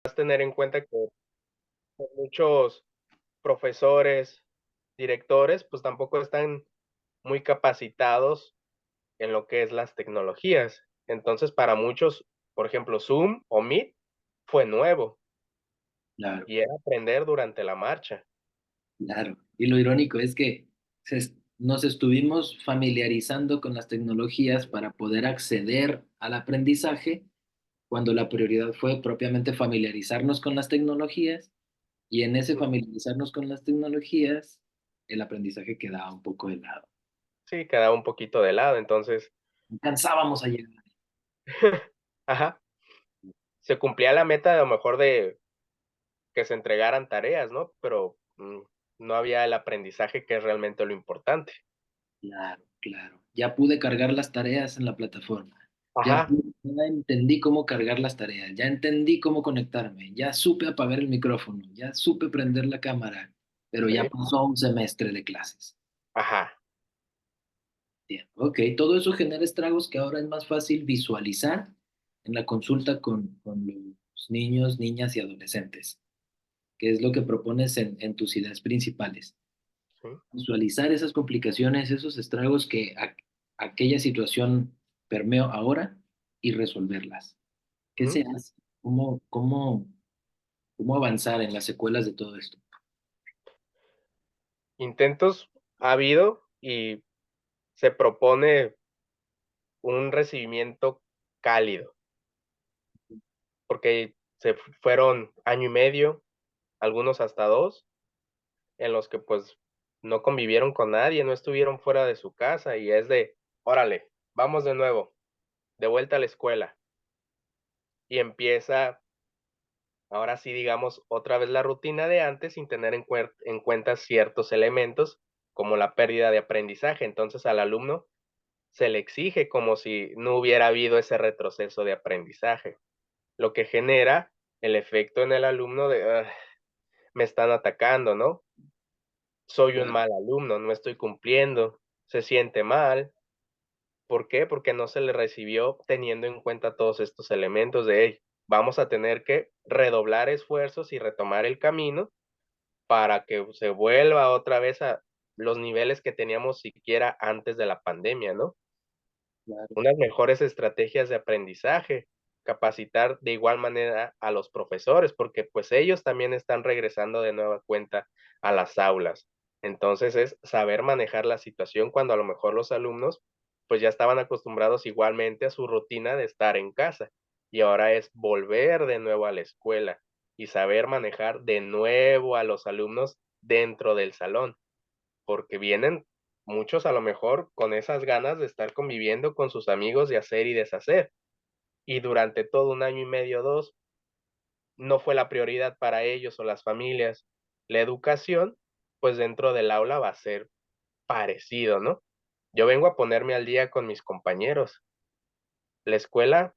Tener en cuenta que muchos profesores, directores, pues tampoco están muy capacitados en lo que es las tecnologías. Entonces, para muchos, por ejemplo, Zoom o Meet fue nuevo Claro, y era aprender durante la marcha. claro. Y lo irónico es que nos estuvimos familiarizando con las tecnologías para poder acceder al aprendizaje, cuando la prioridad fue propiamente familiarizarnos con las tecnologías, y en ese Mm, familiarizarnos con las tecnologías, el aprendizaje quedaba un poco de lado. sí, quedaba un poquito de lado. Entonces, Alcanzábamos a llegar. ajá, se cumplía la meta a lo mejor de que se entregaran tareas, ¿no? Pero no había el aprendizaje que es realmente lo importante. Claro, claro. Ya pude cargar las tareas en la plataforma. Ajá, Ya entendí cómo cargar las tareas, ya entendí cómo conectarme, ya supe apagar el micrófono, ya supe prender la cámara, pero ya sí, pasó un semestre de clases. ajá. Bien, ok, todo eso genera estragos que ahora es más fácil visualizar en la consulta con los niños, niñas y adolescentes, que es lo que propones en tus ideas principales. Sí. Visualizar esas complicaciones, esos estragos que aquella situación permeó ahora y resolverlas. ¿Qué Ujú. se hace? ¿Cómo avanzar en las secuelas de todo esto? Intentos ha habido y se propone un recibimiento cálido, porque fueron año y medio, algunos hasta 2, en los que, pues, no convivieron con nadie, no estuvieron fuera de su casa, y es de: "Órale, vamos de nuevo, de vuelta a la escuela". Y empieza, ahora sí, digamos, otra vez la rutina de antes, sin tener en cuenta ciertos elementos, como la pérdida de aprendizaje. Entonces, al alumno se le exige como si no hubiera habido ese retroceso de aprendizaje, lo que genera el efecto en el alumno de: me están atacando, ¿no? Soy un Claro, mal alumno, no estoy cumpliendo". Se siente mal. ¿Por qué? Porque no se le recibió teniendo en cuenta todos estos elementos de: "Hey, vamos a tener que redoblar esfuerzos y retomar el camino para que se vuelva otra vez a los niveles que teníamos siquiera antes de la pandemia", ¿no? claro. Unas mejores estrategias de aprendizaje, capacitar de igual manera a los profesores, porque pues ellos también están regresando de nueva cuenta a las aulas. Entonces es saber manejar la situación cuando a lo mejor los alumnos pues ya estaban acostumbrados igualmente a su rutina de estar en casa, y ahora es volver de nuevo a la escuela y saber manejar de nuevo a los alumnos dentro del salón, porque vienen muchos a lo mejor con esas ganas de estar conviviendo con sus amigos, de hacer y deshacer. Y durante todo un año y medio, 2, no fue la prioridad para ellos o las familias. La educación, pues dentro del aula va a ser parecido, ¿no? Yo vengo a ponerme al día con mis compañeros. La escuela,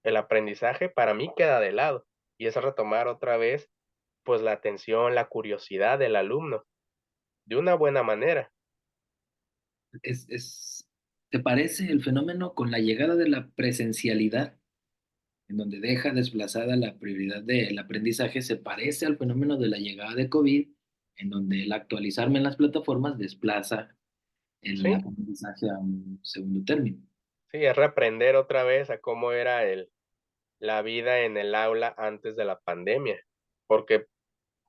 el aprendizaje para mí queda de lado, y es retomar otra vez, pues la atención, la curiosidad del alumno, de una buena manera. ¿Te parece el fenómeno con la llegada de la presencialidad, en donde deja desplazada la prioridad del aprendizaje, se parece al fenómeno de la llegada de COVID, en donde el actualizarme en las plataformas desplaza el Sí, aprendizaje a un segundo término? sí, es reaprender otra vez a cómo era la vida en el aula antes de la pandemia, porque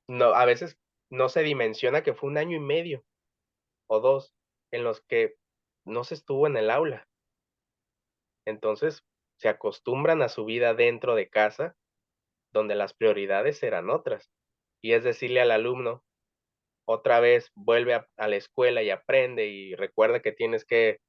no, a veces no se dimensiona que fue un año y medio o 2 en los que no se estuvo en el aula. Entonces, se acostumbran a su vida dentro de casa, donde las prioridades eran otras. Y es decirle al alumno, otra vez vuelve a la escuela y aprende, y recuerda que tienes que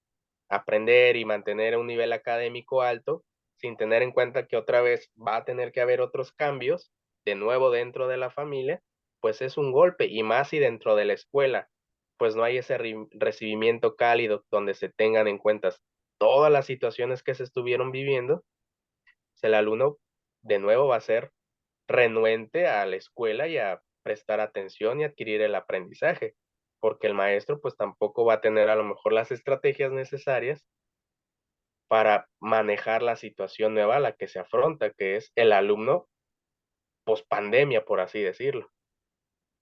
aprender y mantener un nivel académico alto, sin tener en cuenta que otra vez va a tener que haber otros cambios, de nuevo dentro de la familia, pues es un golpe, y más si dentro de la escuela, pues no hay ese recibimiento cálido donde se tengan en cuenta todas las situaciones que se estuvieron viviendo, pues el alumno de nuevo va a ser renuente a la escuela y a prestar atención y adquirir el aprendizaje, porque el maestro pues tampoco va a tener a lo mejor las estrategias necesarias para manejar la situación nueva a la que se afronta, que es el alumno pospandemia, por así decirlo.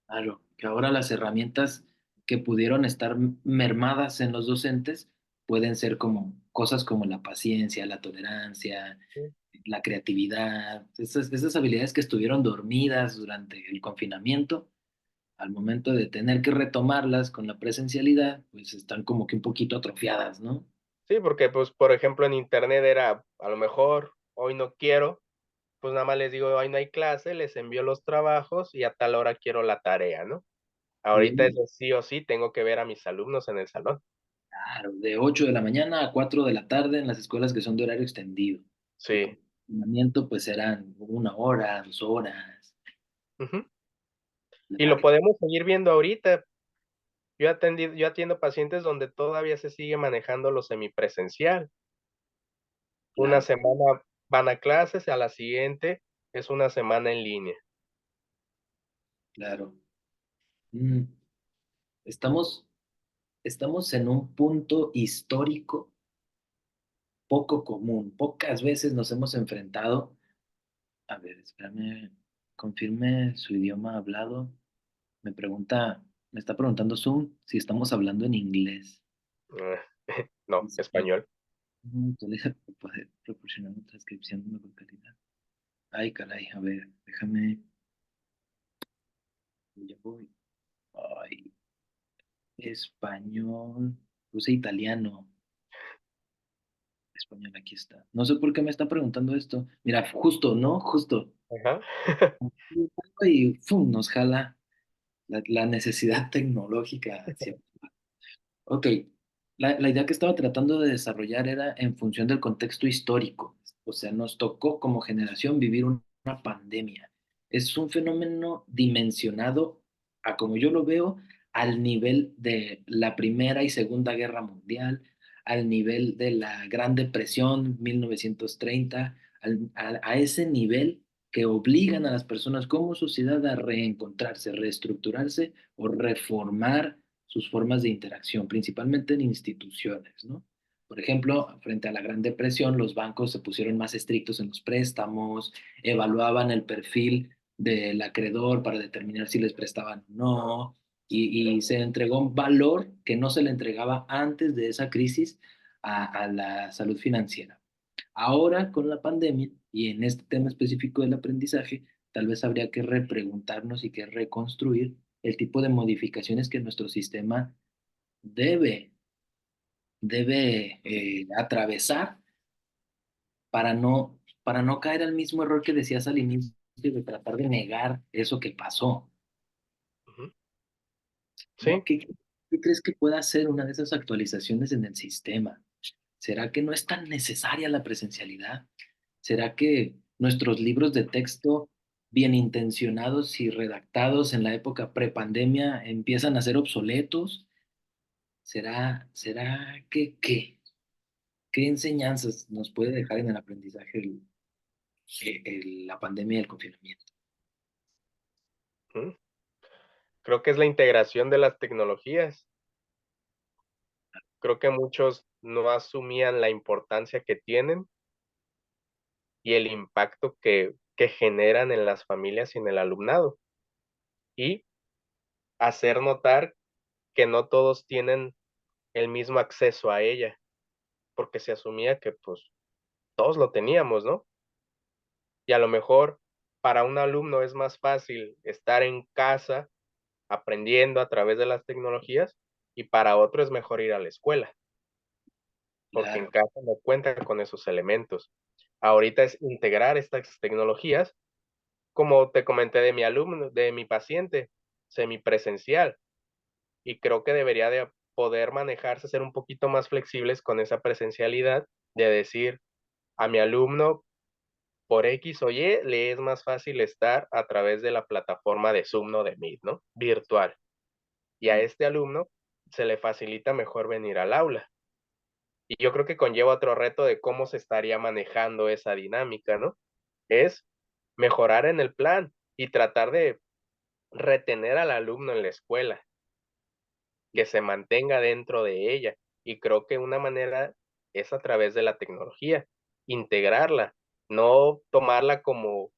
Claro, que ahora las herramientas que pudieron estar mermadas en los docentes pueden ser como cosas como la paciencia, la tolerancia, Sí, la creatividad, esas habilidades que estuvieron dormidas durante el confinamiento, al momento de tener que retomarlas con la presencialidad, pues están como que un poquito atrofiadas, ¿no? sí, porque, pues, por ejemplo, en internet era, a lo mejor, hoy no quiero, pues, nada más les digo: "Hoy no hay clase", les envío los trabajos y a tal hora quiero la tarea, ¿no? Ahorita es Sí, de sí o sí, tengo que ver a mis alumnos en el salón. claro, de 8 de la mañana a 4 de la tarde en las escuelas que son de horario extendido. Y Sí, por confinamiento, pues serán 1 hora, 2 horas. ujú. Y lo Claro, podemos seguir viendo ahorita. Yo atiendo pacientes donde todavía se sigue manejando lo semipresencial. Una claro, semana van a clases, a la siguiente es una semana en línea. claro. Mm, estamos, estamos en un punto histórico poco común. Pocas veces nos hemos enfrentado. A ver, espérame, confirme su idioma hablado. Me está preguntando Zoom si estamos hablando en inglés. Ah, no, Dice, español. utiliza para poder proporcionar una transcripción de mejor calidad. Ay, caray, a ver, déjame. Ya voy. Ay, español. Puse italiano. Español, aquí está. No sé por qué me está preguntando esto. Mira, justo, ¿no? Justo. Ajá. Y ¡fum! Nos jala la necesidad tecnológica hacia. Ok, la idea que estaba tratando de desarrollar era en función del contexto histórico. O sea, nos tocó como generación vivir una pandemia. Es un fenómeno dimensionado, a como yo lo veo, al nivel de la Primera y Segunda Guerra Mundial, al nivel de la Gran Depresión 1930, a ese nivel que obligan a las personas como sociedad a reencontrarse, reestructurarse o reformar sus formas de interacción, principalmente en instituciones, ¿no? Por ejemplo, frente a la Gran Depresión, los bancos se pusieron más estrictos en los préstamos, evaluaban el perfil del acreedor para determinar si les prestaban o no, y se entregó un valor que no se le entregaba antes de esa crisis a la salud financiera. Ahora, con la pandemia y en este tema específico del aprendizaje, tal vez habría que repreguntarnos y que reconstruir el tipo de modificaciones que nuestro sistema debe, debe atravesar para no caer al mismo error que decías al inicio de tratar de negar eso que pasó, Ujú. ¿no? Sí, ¿Qué crees que pueda ser una de esas actualizaciones en el sistema? ¿Será que no es tan necesaria la presencialidad? ¿Será que nuestros libros de texto, bien intencionados y redactados en la época prepandemia, empiezan a ser obsoletos? ¿Será que qué? ¿Qué enseñanzas nos puede dejar en el aprendizaje la pandemia y el confinamiento? ujú. Creo que es la integración de las tecnologías. Creo que muchos no asumían la importancia que tienen y el impacto que generan en las familias y en el alumnado, y hacer notar que no todos tienen el mismo acceso a ella, porque se asumía que, pues, todos lo teníamos, ¿no? Y a lo mejor para un alumno es más fácil estar en casa aprendiendo a través de las tecnologías, y para otro es mejor ir a la escuela, porque en Claro, casa no cuenta con esos elementos. Ahorita es integrar estas tecnologías, como te comenté de mi alumno, de mi paciente, semipresencial, y creo que debería de poder manejarse, ser un poquito más flexibles con esa presencialidad, de decir a mi alumno, por X o Y, le es más fácil estar a través de la plataforma de Zoom o de Meet, ¿no? Virtual. Y a mm, este alumno se le facilita mejor venir al aula. Y yo creo que conlleva otro reto de cómo se estaría manejando esa dinámica, ¿no? Es mejorar en el plan y tratar de retener al alumno en la escuela, que se mantenga dentro de ella. Y creo que una manera es a través de la tecnología, integrarla, no tomarla como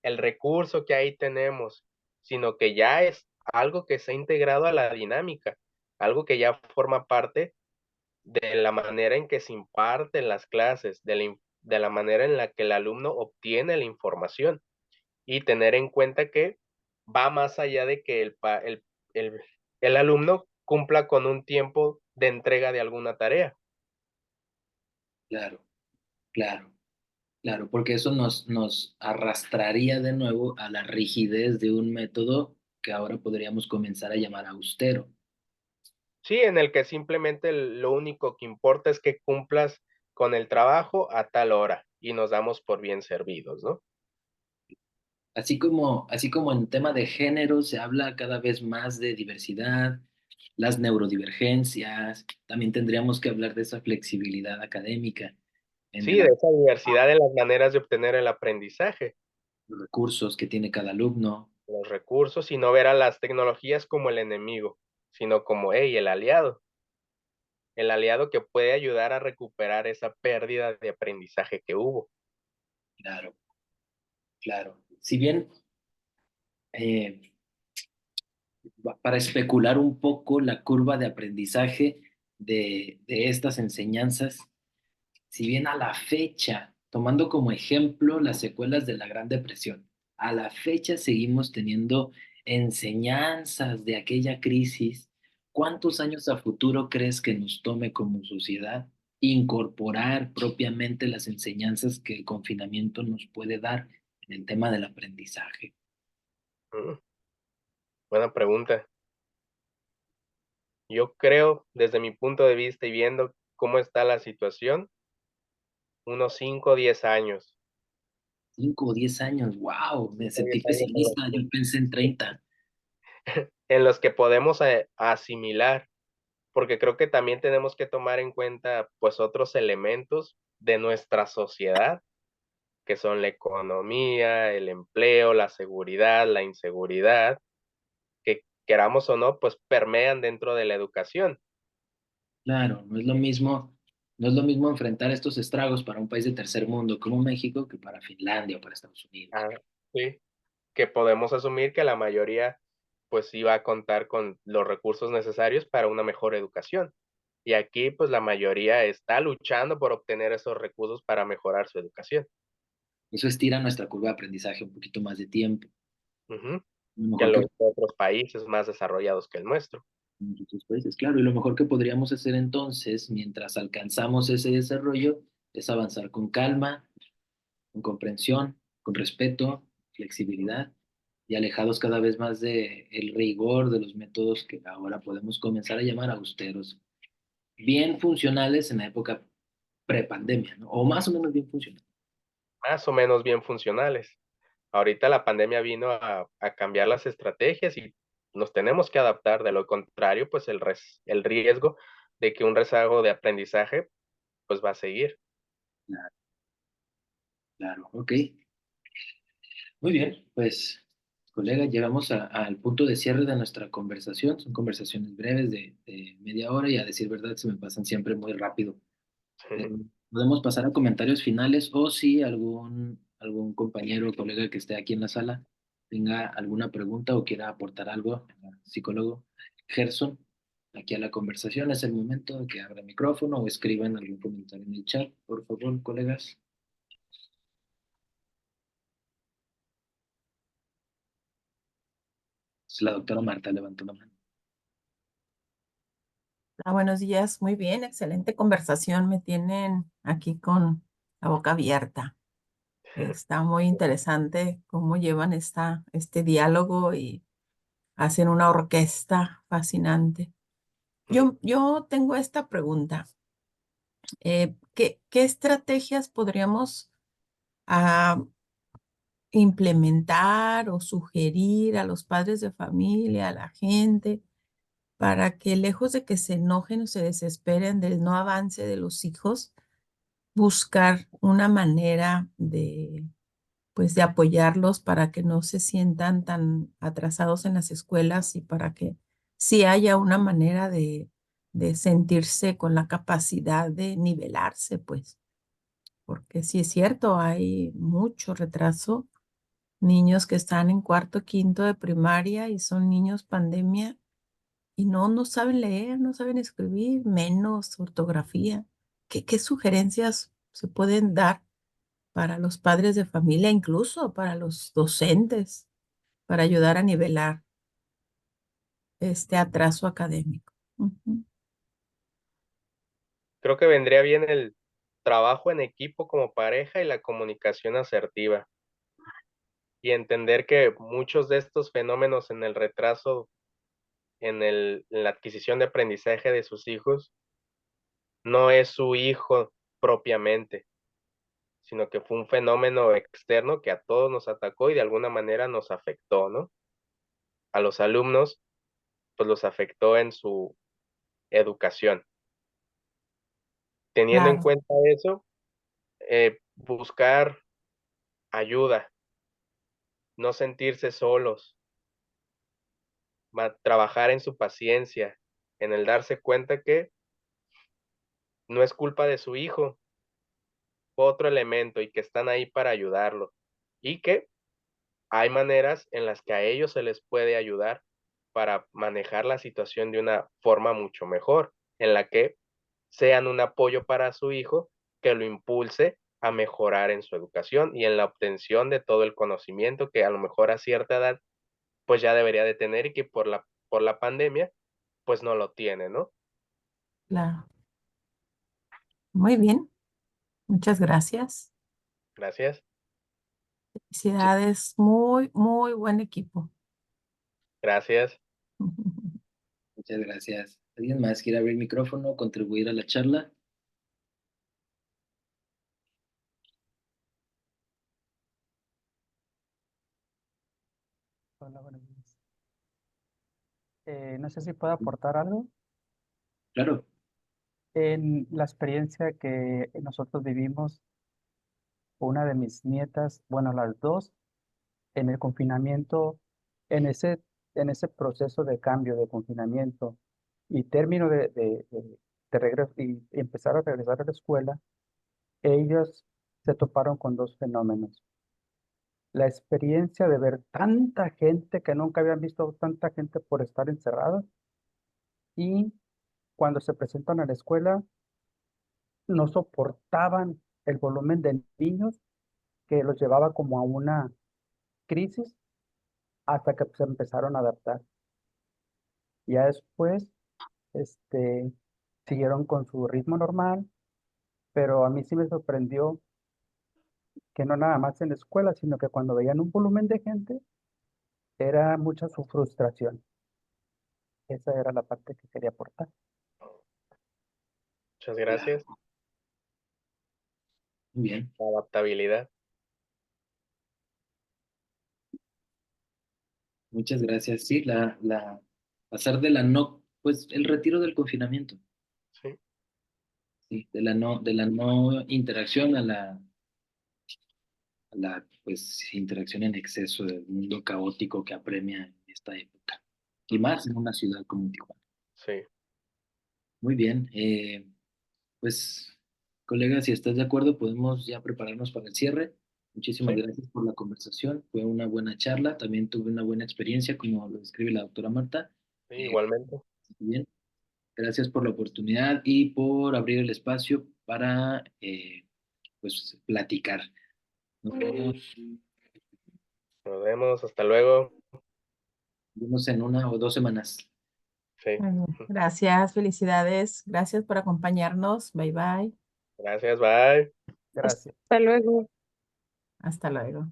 el recurso que ahí tenemos, sino que ya es algo que se ha integrado a la dinámica, algo que ya forma parte de la manera en que se imparten las clases, de la manera en la que el alumno obtiene la información y tener en cuenta que va más allá de que el, el alumno cumpla con un tiempo de entrega de alguna tarea. Claro, claro, claro, porque eso nos arrastraría de nuevo a la rigidez de un método que ahora podríamos comenzar a llamar austero. Sí, en el que simplemente lo único que importa es que cumplas con el trabajo a tal hora y nos damos por bien servidos, ¿no? Así como en tema de género se habla cada vez más de diversidad, las neurodivergencias, también tendríamos que hablar de esa flexibilidad académica en Sí, de esa diversidad en las maneras de obtener el aprendizaje, los recursos que tiene cada alumno. los recursos, y no ver a las tecnologías como el enemigo, sino como, hey, el aliado que puede ayudar a recuperar esa pérdida de aprendizaje que hubo. Claro, claro. Si bien eh, para especular un poco la curva de aprendizaje de estas enseñanzas, si bien a la fecha, tomando como ejemplo las secuelas de la Gran Depresión, a la fecha seguimos teniendo enseñanzas de aquella crisis, ¿cuántos años a futuro crees que nos tome como sociedad incorporar propiamente las enseñanzas que el confinamiento nos puede dar en el tema del aprendizaje? Mm, buena pregunta. Yo creo, desde mi punto de vista y viendo cómo está la situación, unos 5 o 10 años. 5 o 10 años, wow, me 5 o sentí 10 años pesimista, yo pensé en 30. en los que podemos, asimilar, porque creo que también tenemos que tomar en cuenta, pues, otros elementos de nuestra sociedad, que son la economía, el empleo, la seguridad, la inseguridad, que queramos o no, pues, permean dentro de la educación. Claro, no es lo mismo enfrentar estos estragos para un país de tercer mundo como México que para Finlandia o para Estados Unidos. Ah, sí, que podemos asumir que la mayoría, pues, sí va a contar con los recursos necesarios para una mejor educación. Y aquí, pues, la mayoría está luchando por obtener esos recursos para mejorar su educación. Eso estira nuestra curva de aprendizaje un poquito más de tiempo. Ujú. A lo Que mejor los que otros países más desarrollados que el nuestro. en otros países, claro, y lo mejor que podríamos hacer entonces, mientras alcanzamos ese desarrollo, es avanzar con calma, con comprensión, con respeto, flexibilidad y alejados cada vez más de el rigor de los métodos que ahora podemos comenzar a llamar austeros, bien funcionales en la época prepandemia, ¿no? O más o menos bien funcionales. Más o menos bien funcionales. Ahorita la pandemia vino a cambiar las estrategias y nos tenemos que adaptar, de lo contrario, pues el riesgo de que un rezago de aprendizaje, pues va a seguir. Claro, claro, ok. Muy bien, pues, colega, llegamos al punto de cierre de nuestra conversación. Son conversaciones breves de media hora y a decir verdad se me pasan siempre muy rápido. Eh, Podemos pasar a comentarios finales o si algún compañero o colega que esté aquí en la sala tenga alguna pregunta o quiera aportar algo, psicólogo Gerson, aquí a la conversación es el momento de que abra el micrófono o escriban algún comentario en el chat, por favor, colegas. La doctora Marta levantó la mano. Buenos días, muy bien, excelente conversación. Me tienen aquí con la boca abierta. Está muy interesante cómo llevan este diálogo y hacen una orquesta fascinante. Yo tengo esta pregunta. ¿Qué estrategias podríamos ah, implementar o sugerir a los padres de familia, a la gente, para que lejos de que se enojen o se desesperen del no avance de los hijos, buscar una manera pues, de apoyarlos para que no se sientan tan atrasados en las escuelas y para que sí haya una manera de sentirse con la capacidad de nivelarse, pues, porque sí es cierto, hay mucho retraso niños que están en cuarto, quinto de primaria y son niños pandemia y no saben leer, no saben escribir, menos ortografía. ¿Qué sugerencias se pueden dar para los padres de familia, incluso para los docentes, para ayudar a nivelar este atraso académico? Ujú. Creo que vendría bien el trabajo en equipo como pareja y la comunicación asertiva. Y entender que muchos de estos fenómenos en el retraso, en la adquisición de aprendizaje de sus hijos, no es su hijo propiamente, sino que fue un fenómeno externo que a todos nos atacó y de alguna manera nos afectó, ¿no? A los alumnos, pues los afectó en su educación. Teniendo en Claro, cuenta eso, buscar ayuda, no sentirse solos, trabajar en su paciencia, en el darse cuenta que no es culpa de su hijo, fue otro elemento y que están ahí para ayudarlo. Y que hay maneras en las que a ellos se les puede ayudar para manejar la situación de una forma mucho mejor, en la que sean un apoyo para su hijo que lo impulse a mejorar en su educación y en la obtención de todo el conocimiento que a lo mejor a cierta edad pues ya debería de tener y que por la pandemia pues no lo tiene, ¿no? claro. Muy bien, muchas gracias. Gracias, Felicidades, muy buen equipo. gracias. Muchas gracias. ¿Alguien más quiere abrir el micrófono, contribuir a la charla? Hola, buenos días. No sé si puedo aportar algo. Claro. En la experiencia que nosotros vivimos, una de mis nietas, bueno, las dos, en el confinamiento, en ese, en ese proceso de cambio de confinamiento y término de regreso y empezar a regresar a la escuela, ellos se toparon con dos fenómenos. La experiencia de ver tanta gente que nunca habían visto tanta gente por estar encerrados y cuando se presentan a la escuela no soportaban el volumen de niños que los llevaba como a una crisis hasta que se empezaron a adaptar. Ya después, este, siguieron con su ritmo normal, pero a mí sí me sorprendió que no nada más en la escuela, sino que cuando veían un volumen de gente, era mucha su frustración. Esa era la parte que quería aportar. Muchas Ya, gracias. muy bien. La adaptabilidad. Muchas gracias. Sí, pasar de la no, pues el retiro del confinamiento, Sí, sí, de la no interacción a la pues interacción en exceso del mundo caótico que apremia en esta época. Y ujú, más en una ciudad como Tijuana. sí, Muy bien. Pues, colegas, si estás de acuerdo, podemos ya prepararnos para el cierre. Muchísimas sí, gracias por la conversación. Fue una buena charla. También tuve una buena experiencia, como lo describe la doctora Marta. sí, Eh, igualmente. Bien. Gracias por la oportunidad y por abrir el espacio para pues platicar. Nos Nos vemos, hasta luego. vemos en 1 o 2 semanas. Sí, Muy bien. Gracias, felicidades. Gracias por acompañarnos. Bye bye. gracias, bye. Gracias. Hasta luego. Hasta luego.